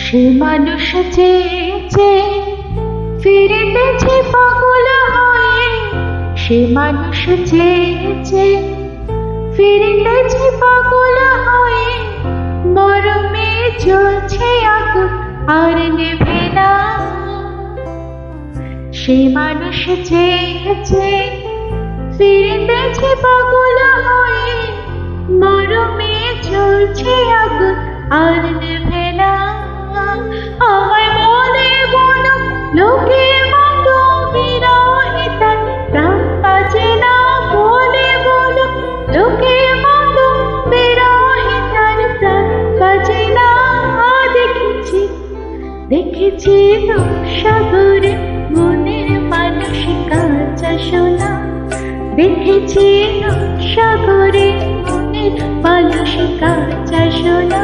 সে মানুষ চেয়েছে ফিরিতেছে পাগল হয়ে, সে মানুষ চেয়েছে ফিরিতেছে পাগল হয়ে, মরমে জ্বলছে আগুন আর নেভে না। সে মানুষ চেয়েছে ফিরিতেছে পাগল হয়ে, মরমে জ্বলছে আগুন আর নেভে না। আমায় বলে বলো লোকের মতো বিরহিতার প্রাণ বাজে না, বলে বলো লোকের মতো বিরহিতার প্রাণ বাজে না। দেখেছি দেখেছি সাগরে মনের মানসিক কাঁচা সোনা, দেখেছি সাগরে মনের মানসিক কাঁচা সোনা।